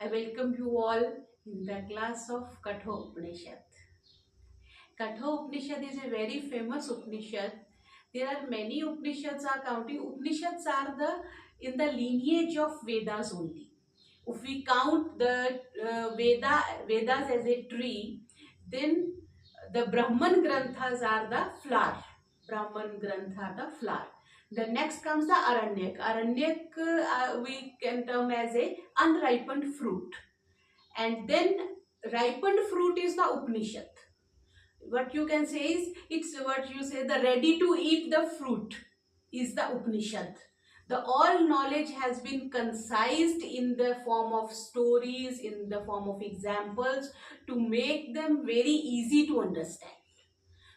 I welcome you all in the class of Kathopanishad. Kathopanishad is a very famous Upanishad. There are many Upanishads are counting. Upanishads are in the lineage of Vedas only. If we count the Vedas as a tree, then the Brahman Granthas are the flower. Brahman Grantha the flower. The next comes the Aranyak. Aranyak we can term as a unripened fruit. And then ripened fruit is the Upanishad. What you can say is, it's what you say, the ready to eat the fruit is the Upanishad. The all knowledge has been concised in the form of stories, in the form of examples, to make them very easy to understand.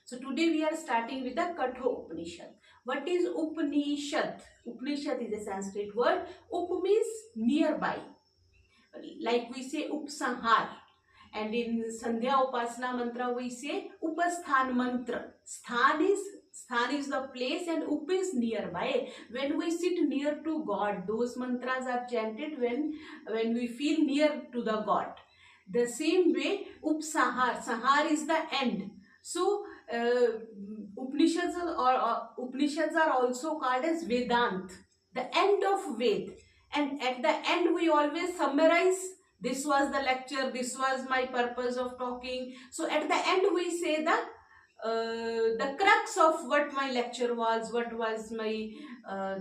So today we are starting with the Katho Upanishad. What is Upanishad? Upanishad is a Sanskrit word. Up means nearby. Like we say Upsanhar. And in Sandhya Upasana mantra we say Upasthan mantra. Sthan is the place and Up is nearby. When we sit near to God, those mantras are chanted when we feel near to the God. The same way Sahar is the end. So Upanishads are also called as Vedant, the end of Ved. And at the end we always summarize, this was the lecture, this was my purpose of talking. So at the end we say the crux of what my lecture was, what was my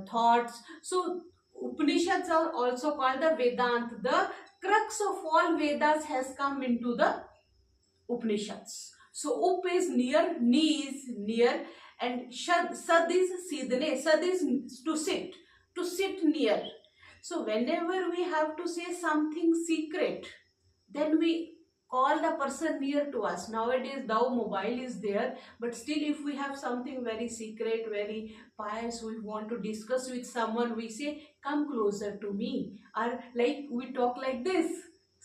thoughts. So Upanishads are also called the Vedant. The crux of all Vedas has come into the Upanishads. So Up is near, Ni is near, and Sad is Sidne. Sad is to sit near. So whenever we have to say something secret, then we call the person near to us. Nowadays, thou mobile is there, but still if we have something very secret, very pious, we want to discuss with someone, we say, come closer to me. Or like we talk like this.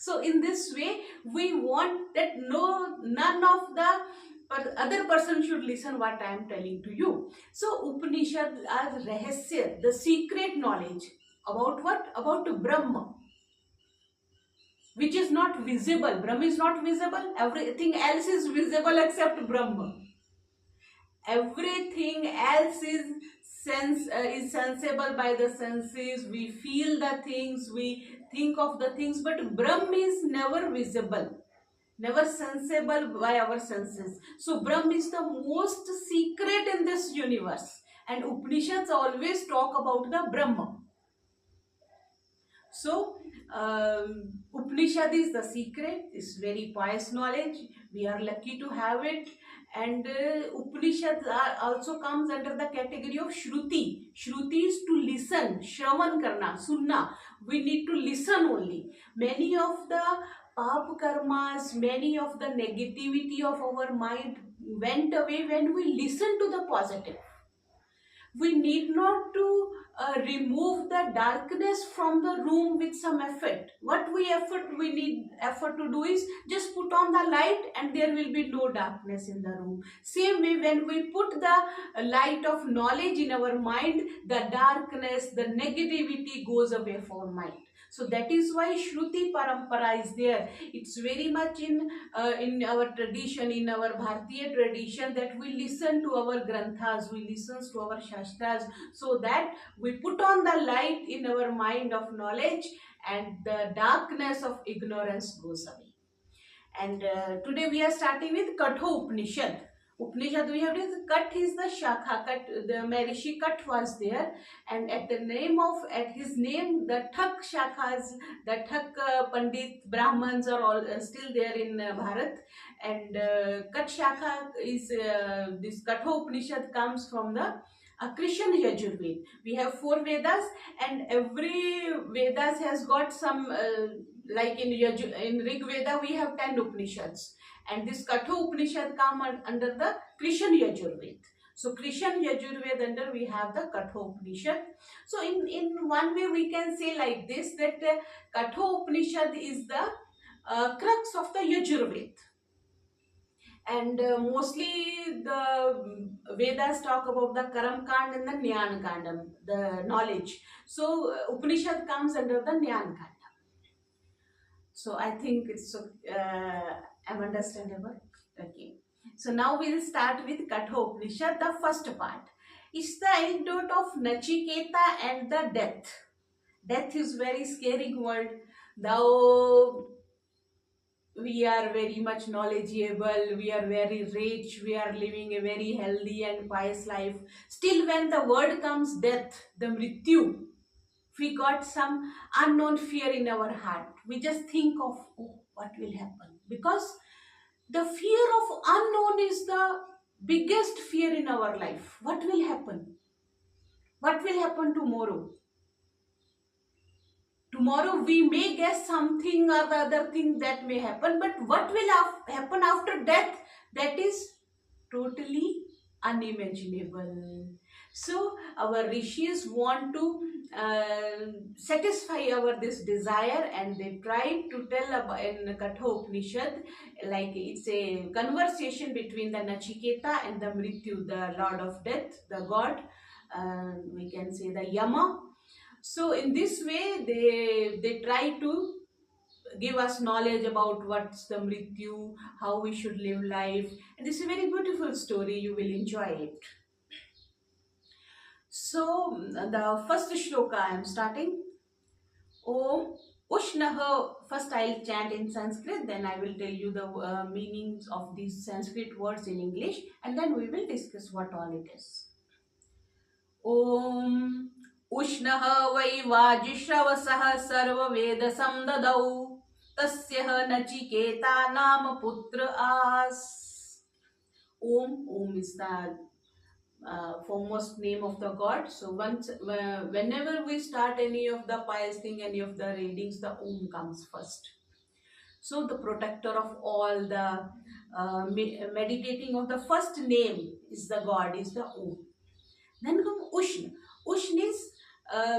So in this way, we want that none of the other person should listen what I am telling to you. So Upanishad are rahasya, the secret knowledge. About what? About Brahma, which is not visible. Brahma is not visible. Everything else is visible except Brahma. Everything else is sensible by the senses. We feel the things, we think of the things, but Brahma is never visible, never sensible by our senses. So Brahma is the most secret in this universe, and Upanishads always talk about the Brahma. So Upanishad is the secret, it's very pious knowledge. We are lucky to have it. And Upanishads also comes under the category of Shruti. Shruti is to listen, Shravan karna, sunna. We need to listen only. Many of the pap karmas, many of the negativity of our mind went away when we listen to the positive. We need not to remove the darkness from the room with some effort. What we need effort to do is just put on the light and there will be no darkness in the room. Same way, when we put the light of knowledge in our mind, the darkness, the negativity goes away from mind. So that is why Shruti Parampara is there. It's very much in our tradition, in our Bharatiya tradition, that we listen to our Granthas, we listen to our Shastras, so that we put on the light in our mind of knowledge and the darkness of ignorance goes away. And today we are starting with Katho Upanishad. Upanishad we have this, Kat is the Shakha, Kat, the Maharishi Kat was there, and at his name, the Thak Shakhas, the Thak Pandit Brahmans are all still there in Bharat, and Kat Shakha is, this Katho Upanishad comes from the Krishna Yajurved. We have 4 Vedas, and every Vedas has got some, like in Rig Veda we have 10 Upanishads. And this Katho Upanishad come under the Krishna Yajurved. So Krishna Yajurved under we have the Katho Upanishad. So in one way we can say like this, that Katho Upanishad is the crux of the Yajurved. And mostly the Vedas talk about the Karam Kand and the Jnana Kanda, the knowledge. So Upanishad comes under the Jnana Kanda. So I think it's I'm understandable. Okay. So now we'll start with Kathopanishad, the first part. It's the anecdote of Nachiketa and the death. Death is very scary word. Though we are very much knowledgeable, we are very rich, we are living a very healthy and pious life. Still, when the word comes death, the mrityu, we got some unknown fear in our heart. We just think of, oh, what will happen? Because the fear of unknown is the biggest fear in our life. What will happen? What will happen tomorrow? Tomorrow we may guess something or the other thing that may happen, but what will happen after death? That is totally unimaginable. So our rishis want to satisfy our this desire, and they try to tell about in Katha Upanishad, like it's a conversation between the Nachiketa and the Mrityu, the Lord of Death, the God. We can say the Yama. So in this way, they try to give us knowledge about what's the Mrityu, how we should live life, and this is a very beautiful story. You will enjoy it. So the first shloka I am starting. Om Ushnaha. First I'll chant in Sanskrit, then I will tell you the meanings of these Sanskrit words in English, and then we will discuss what all it is. Om उष्णः वै वाजिश्रवसः सर्ववेदसं तस्य नचिकेता नाम पुत्र आस. Om is the foremost name of the god. So once, whenever we start any of the pious thing, any of the readings, the Om comes first. So the protector of all the meditating of the first name is the god, is the Om. Then come Ushna. Ushna is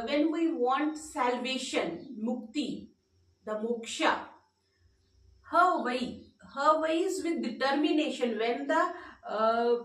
when we want salvation, mukti, the moksha. Havai. Havai is with determination. When the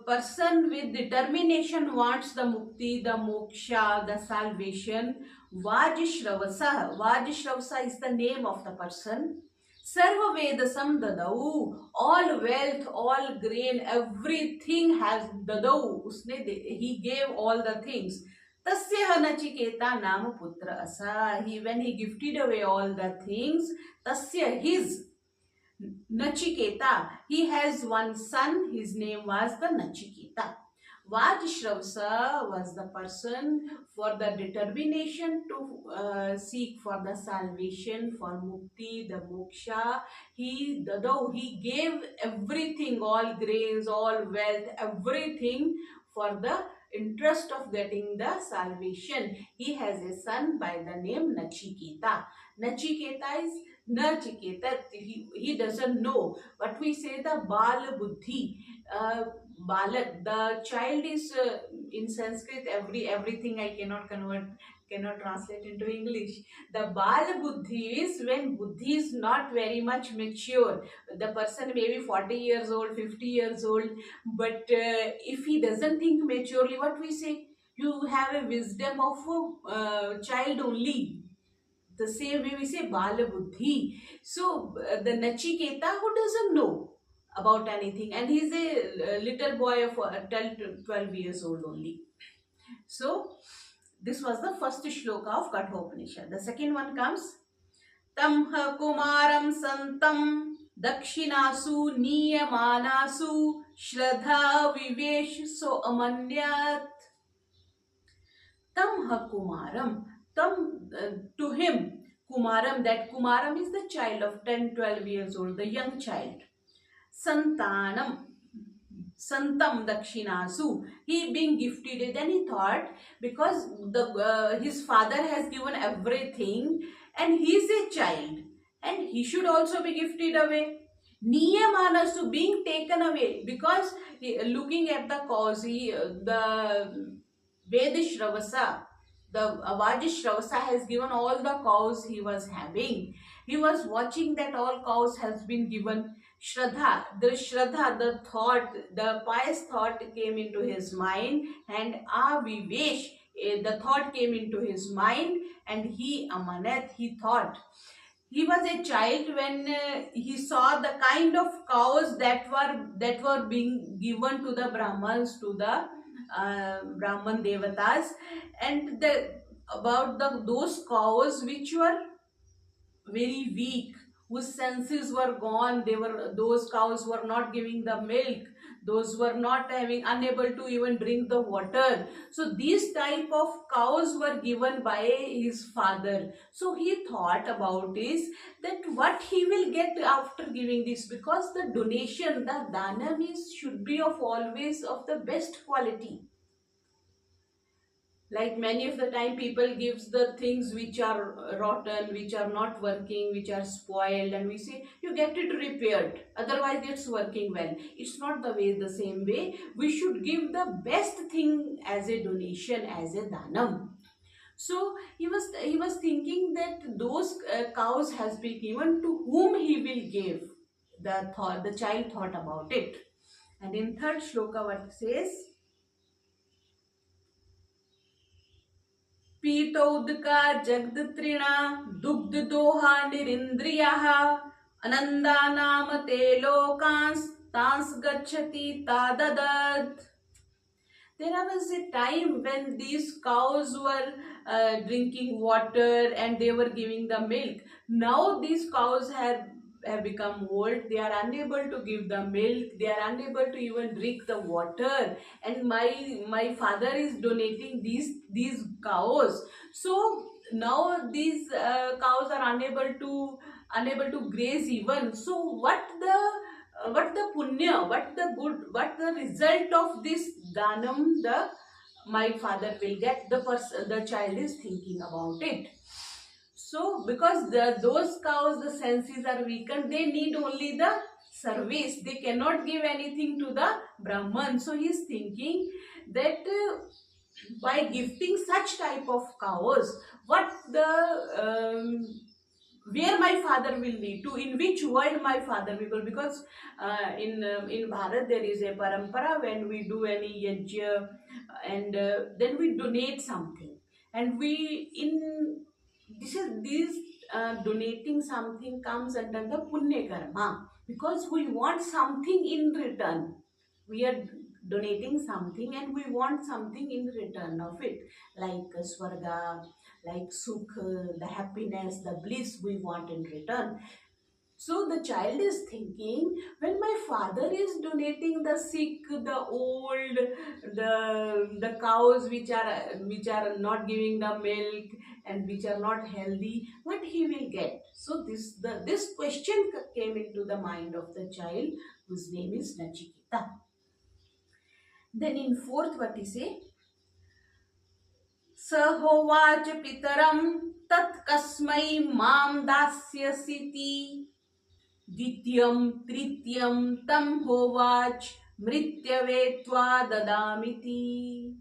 person with determination wants the mukti, the moksha, the salvation, Vajishravasa. Vajishravasa is the name of the person. Sarva Vedasam dadau. All wealth, all grain, everything has dadau. He gave all the things. Tasya Nachiketa Nama Putra Asa. When he gifted away all the things, Tasya, his Nachiketa, he has one son, his name was the Nachiketa. Vajishravasa was the person for the determination to seek for the salvation, for mukti, the moksha. Though he gave everything, all grains, all wealth, everything for the interest of getting the salvation. He has a son by the name Nachiketa. Nachiketa is Nachiketa, he doesn't know. But we say the Bala Buddhi. Balak, the child is in Sanskrit, everything I cannot translate into English. The Bala Buddhi is when Buddhi is not very much mature. The person may be 40 years old, 50 years old, but if he doesn't think maturely, what we say? You have a wisdom of a child only. The same way we say Bala Buddhi. So the Nachiketa, who doesn't know about anything, and he's a little boy of 12 years old only. So this was the first shloka of Kathopanishad. The second one comes Tamha Kumaram Santam Dakshinasu Niyamanasu Shraddha Vivesh So Amanyat. Tamha Kumaram. To him, Kumaram, that Kumaram is the child of 10-12 years old, the young child. Santanam, Santam Dakshinasu, he being gifted. Then he thought, because his father has given everything and he is a child and he should also be gifted away. Niyamanasu, being taken away, because looking at the cause, the Vedishravasa, the Vajishravasa has given all the cows he was having. He was watching that all cows has been given. Shraddha, the thought, the pious thought came into his mind, and Avivesh, the thought came into his mind, and he Amanat, he thought. he was a child when he saw the kind of cows that were being given to the Brahmans, to the Brahman devatas, and the about the those cows which were very weak, whose senses were gone. They were Those cows were not giving the milk, those were not having unable to even drink the water. So these type of cows were given by his father. So he thought about is that what he will get after giving this, because the donation, the danam is should be of always of the best quality. Like many of the time people gives the things which are rotten, which are not working, which are spoiled, and we say you get it repaired, otherwise it's working well. It's not the way, the same way we should give the best thing as a donation, as a danam. So he was thinking that those cows has been given, to whom he will give. The child thought about it. And in third shloka what it says, पीतौदका जगदत्रिणा दुग्धदोहा निरिन्द्रियः अनन्दानाम ते लोकांस्तांस गच्छति ताददत्. There was a time when these cows were drinking water and they were giving the milk. Now these cows have become old. They are unable to give the milk. They are unable to even drink the water. And my father is donating these cows. So now these cows are unable to graze even. So what the punya, what the good, what the result of this danam the my father will get, the child is thinking about it. So because those cows, the senses are weakened, they need only the service, they cannot give anything to the Brahman. So he is thinking that by gifting such type of cows, what the where my father will lead to, in which world my father will go. Because in Bharat there is a parampara, when we do any yajna and then we donate something, and we in this donating something comes under the punya karma, because we want something in return. We are donating something and we want something in return of it, like swarga, like sukh, the happiness, the bliss we want in return. So the child is thinking, when my father is donating the sick, the old, the cows which are not giving the milk and which are not healthy, what he will get? So this question came into the mind of the child, whose name is Nachiketa. Then in fourth, what he say? स होवाच पितरं तत्कस्मै मां दास्यसीति द्वितीयं तृतीयं तं होवाच मृत्यवे त्वा ददामिति.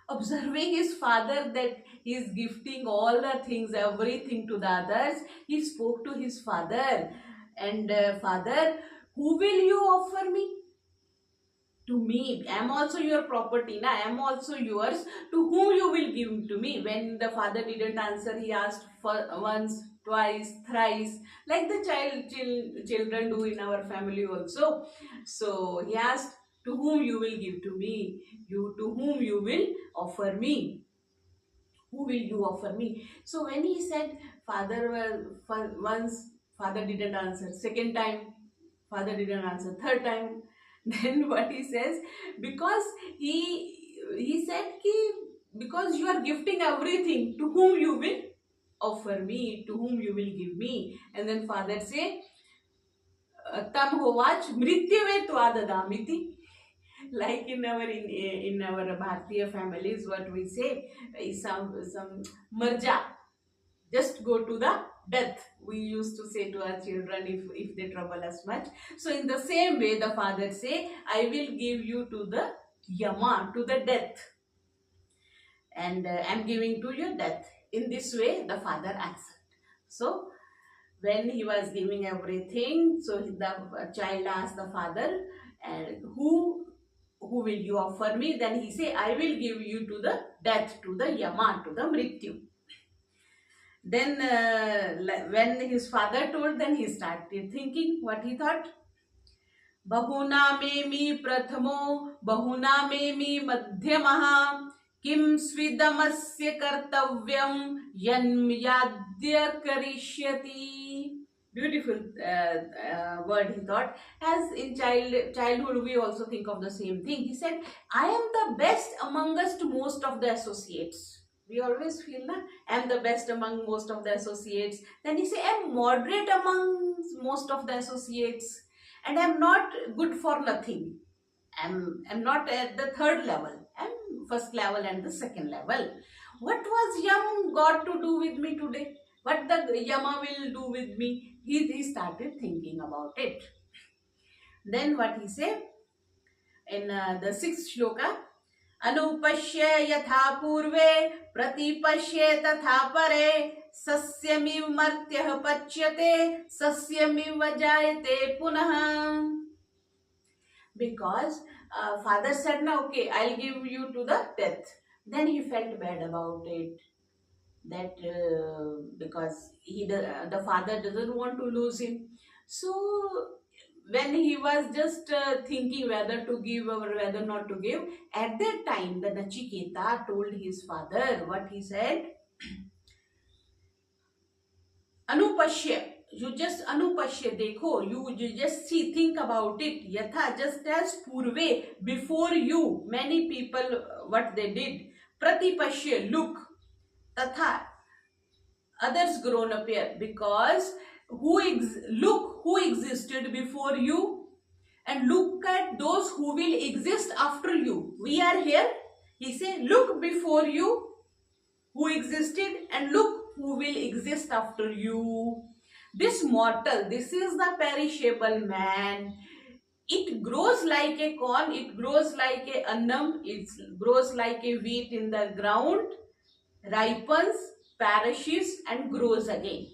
Observing his father that he is gifting all the things, everything to the others, he spoke to his father, and father, who will you offer me? To me, I am also your property, na? I am also yours. To whom you will give to me? When the father didn't answer, he asked for once, twice, thrice, like the children do in our family also. So he asked, to whom you will give to me? To whom you will offer me? Who will you offer me? So when he said, once, father didn't answer. Second time, father didn't answer. Third time, then what he says, because he said ki, because you are gifting everything, to whom you will offer me, to whom you will give me. And then father say, tam hovach mrityave tva dadamiti. Like in our Bharatiya families, what we say is some marja, just go to the death, we used to say to our children if they trouble us much. So in the same way the father say, I will give you to the yama, to the death, and I'm giving to your death. In this way the father answered. So when he was giving everything, so the child asked the father, and who will you offer me? Then he say, I will give you to the death, to the yama, to the mrityu. Then when his father told, then he started thinking what he thought. बहुना मेमि प्रथमो बहुना मेमि मध्यमः किं स्विदमस्य कर्तव्यं यन्याद्य करिष्यति. Beautiful word he thought. As in childhood we also think of the same thing. He said, I am the best amongst most of the associates. We always feel that I am the best among most of the associates. Then he said, I am moderate among most of the associates, and I am not good for nothing. I'm not at the third level. I'm first level and the second level. What was Yam got to do with me today? What the Yama will do with me? He started thinking about it. Then what he said in the sixth shloka, Anupashya yatha purve pratipashye tatha pare sasyamiv martyah pachyate sasyamiv vajayate punah. Because father said, "No, okay, I'll give you to the death." Then he felt bad about it. That because the father doesn't want to lose him. So when he was just thinking whether to give or whether not to give, at that time the Nachiketa told his father what he said. Anupashya, you just anupashya, dekho, you just see, think about it. Yatha, just as purve, before you, many people, what they did. Pratipashya, look. Tatha, others grown up here, because look who existed before you, and look at those who will exist after you. We are here. He said, look before you who existed, and look who will exist after you. This mortal, this is the perishable man. It grows like a corn, it grows like a annam, it grows like a wheat in the ground, ripens, perishes, and grows again.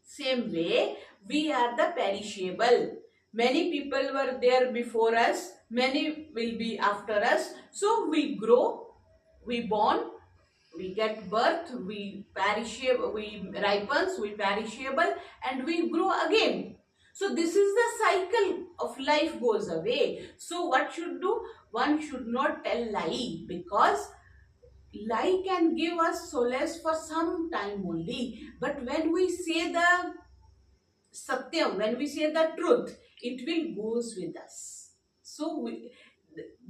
Same way, we are the perishable. Many people were there before us, many will be after us. So we grow, we born, we get birth, we perishable, we ripens, we perishable, and we grow again. So this is the cycle of life goes away. So what should do? One should not tell lie, because lie can give us solace for some time only. But when we say the satyam, when we say the truth, it will goes with us. So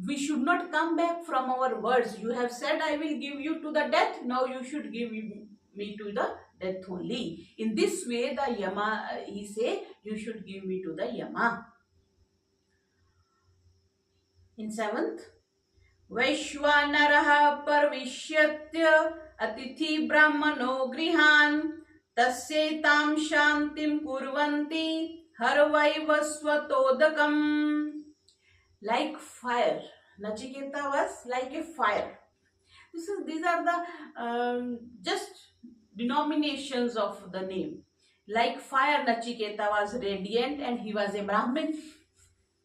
we should not come back from our words. You have said, I will give you to the death. Now you should give me to the death only. In this way, the Yama, he say, you should give me to the Yama. In seventh, Vaishwanaraha parvishyatya atithi brahmano grihan tasyetam shantim kurvanti harvaiva swatodakam. Like fire. Nachiketa was like a fire. These are the just denominations of the name. Like fire, Nachiketa was radiant, and he was a Brahmin.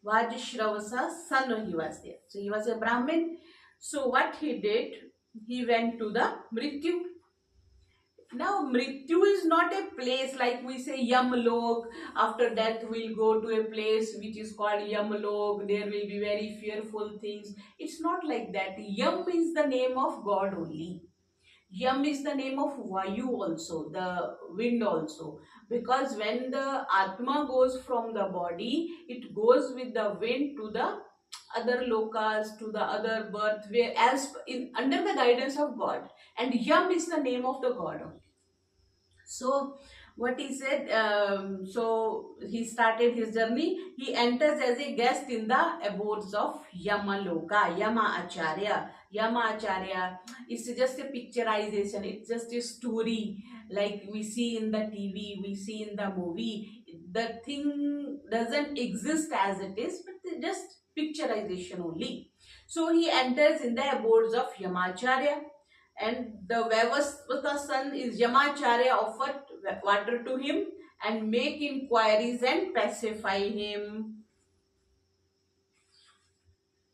Vajshravasa son he was there. So he was a Brahmin. So what he did, he went to the Mrityu. Now Mrityu is not a place like we say Yamlok. After death we'll go to a place which is called Yamlok. There will be very fearful things. It's not like that. Yam is the name of God only. Yam is the name of Vayu also, the wind also. Because when the Atma goes from the body, it goes with the wind to the other lokas, to the other birth, where as in under the guidance of God. And Yam is the name of the God only. So what he said, so he started his journey. He enters as a guest in the abodes of Yamaloka, Yama Acharya. Yama Acharya, it's just a picturization, it's just a story like we see in the TV, we see in the movie. The thing doesn't exist as it is, but just picturization only. So he enters in the abodes of Yamacharya, and the Vaivasvata son is Yamacharya offered water to him and make inquiries and pacify him.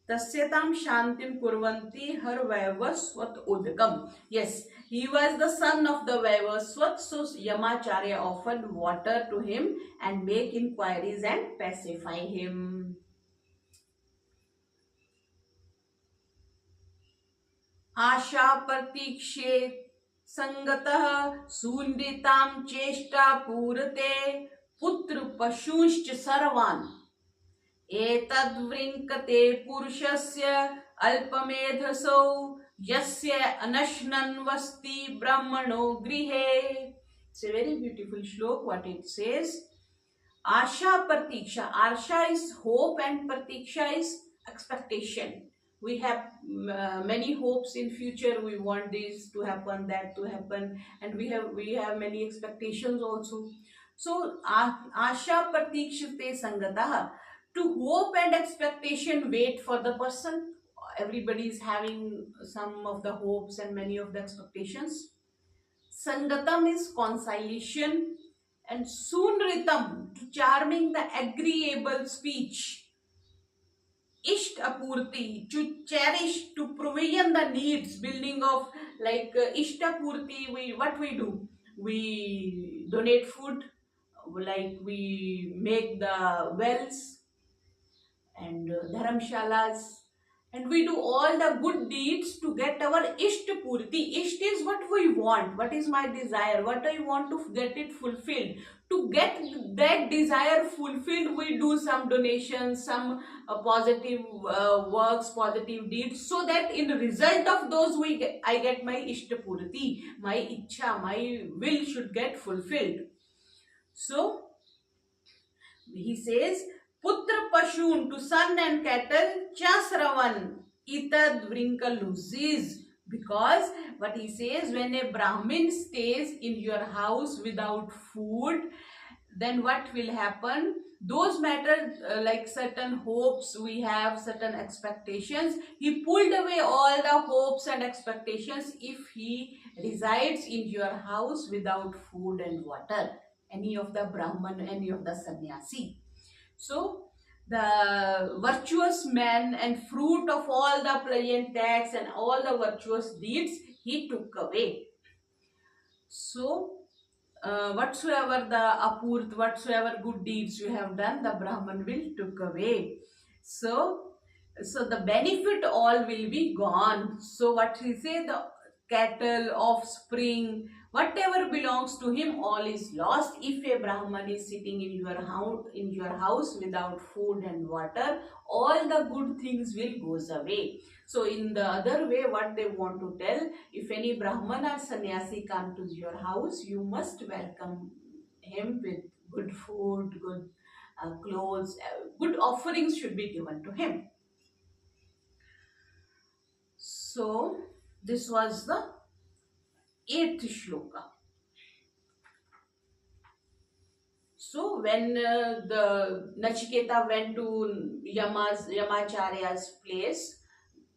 Tasyatam shantim kurvanti har vaivasvat udakam. Yes, He was the son of the Vaivaswat, so Yamacharya offered water to him and make inquiries and pacify him. आशा प्रतीक्षे संगतः सुनृतां चेष्टा पूरते पुत्र पशुश्च सर्वान् एतद्वृङ्कते पुरुषस्य अल्पमेधसो यस्य अनश्नन् वस्ति ब्रह्मणो गृहे. It's a very beautiful shlok. What it says: Asha Pratiksha. Asha is hope and Pratiksha is expectation. We have many hopes in future. We want this to happen, that to happen, and we have many expectations also. So Asha Pratikshate Sangatah. To hope and expectation wait for the person. Everybody is having some of the hopes and many of the expectations. Sangatam is conciliation, and Sunritam, to charming the agreeable speech. Isht apurti, to cherish, to provision the needs, building of like Ishtapurti. What we do? We donate food, like we make the wells and dharamshalas, and we do all the good deeds to get our Ishtapurti. Isht is what we want, what is my desire, what I want to get it fulfilled. To get that desire fulfilled, we do some donations, some positive works, positive deeds, so that in the result of those I get my Ishtapurti, my Ichha, my will should get fulfilled. So he says, Putra Pashun, to son and cattle, Chasravan, Itad Vrinkal loses. Because what he says, when a Brahmin stays in your house without food, then what will happen? Those matters like certain hopes we have, certain expectations. He pulled away all the hopes and expectations if he resides in your house without food and water. Any of the Brahman, any of the sannyasi. So the virtuous man and fruit of all the pleasant acts and all the virtuous deeds he took away. So whatsoever the apurt, whatsoever good deeds you have done, the Brahman will took away. So the benefit all will be gone. So what he say, the cattle, offspring, whatever belongs to him, all is lost if a Brahman is sitting in your house without food and water. All the good things will goes away. So in the other way, what they want to tell, if any Brahman or sannyasi come to your house, you must welcome him with good food, good clothes, good offerings should be given to him. So this was the 8th shloka. So when the Nachiketa went to Yamacharya's place,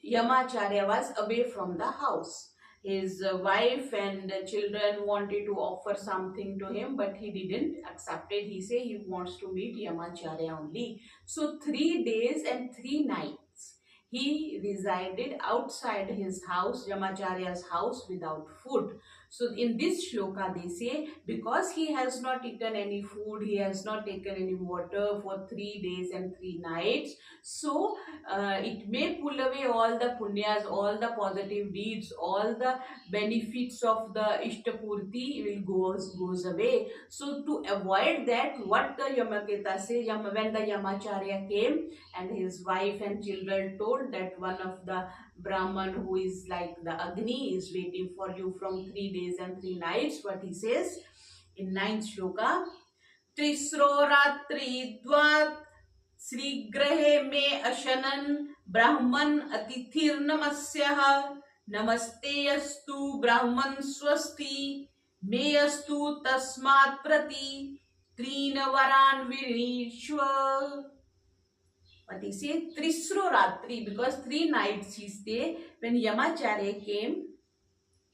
Yamacharya was away from the house. His wife and children wanted to offer something to him, but he didn't accept it. He said he wants to meet Yamacharya only. So 3 days and 3 nights he resided outside his house, Yamacharya's house, without food. So in this shloka they say, because he has not eaten any food, he has not taken any water for 3 days and 3 nights, so it may pull away all the punyas, all the positive deeds, all the benefits of the Ishtapurti will goes away. So to avoid that, what the Yamaketa say, when the Yamacharya came and his wife and children told that one of the Brahman who is like the Agni is waiting for you from 3 days and 3 nights, what he says in 9th shloka, Trisro Ratri Dvat Sri Grahe Me Ashanan Brahman Atithir Namasyaha Namaste Astu Brahman Swasti Me Astu Tasmat Prati Trina Varan Virishwa. But he said Trisro Ratri, because 3 nights he stayed. When Yamacharya came,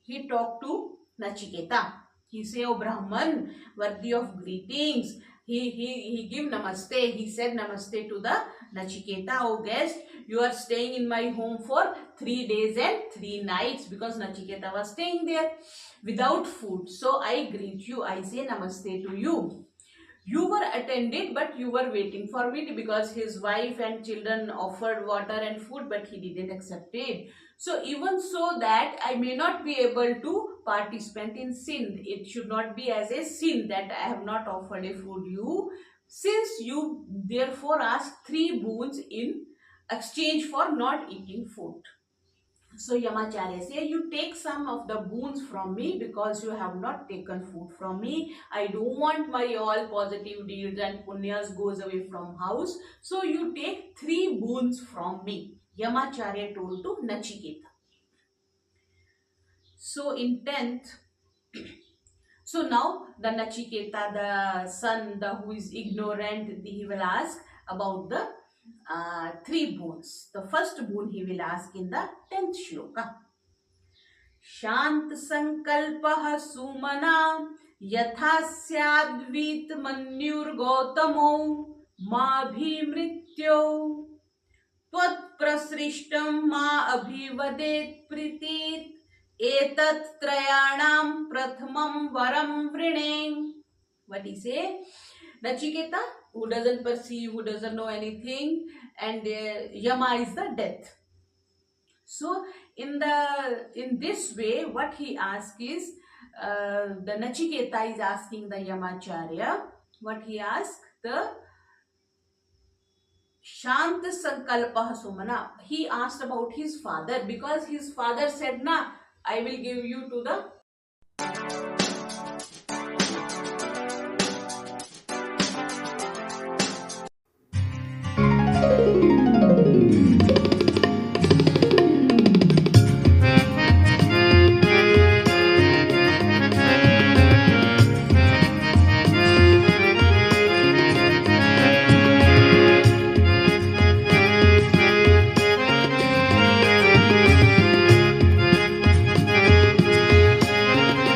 he talked to Nachiketa. He said, "O Brahman, worthy of greetings, he give namaste. He said namaste to the Nachiketa. Oh guest, you are staying in my home for 3 days and 3 nights, because Nachiketa was staying there without food. So I greet you. I say namaste to you. You were attended, but you were waiting for me, because his wife and children offered water and food, but he didn't accept it. So even so that I may not be able to participate in sin, it should not be as a sin that I have not offered a food you, since you therefore ask 3 boons in exchange for not eating food. So Yamacharya say, you take some of the boons from me because you have not taken food from me. I don't want my all positive deeds and punyas goes away from house. So you take 3 boons from me. Yamacharya told to Nachiketa. So in 10th, so now the Nachiketa, the son, the who is ignorant, he will ask about the 3 boons. The first boon he will ask in the 10th shloka. शांत संकल्पः सुमना यथा स्याद्वीत मन्युर्गौतमो माभिमृत्यो त्वत्प्रसृष्टं मा अभिवदेत् प्रीतित् एतत् त्रयाणां प्रथमं वरं वृणे. What he say? Nachiketa, who doesn't perceive, who doesn't know anything, and Yama is the death. So in this way, what he asks is, the Nachiketa is asking the Yamacharya, what he asks, the Shant Sankalpah Sumana. He asked about his father, because his father said, na, I will give you to the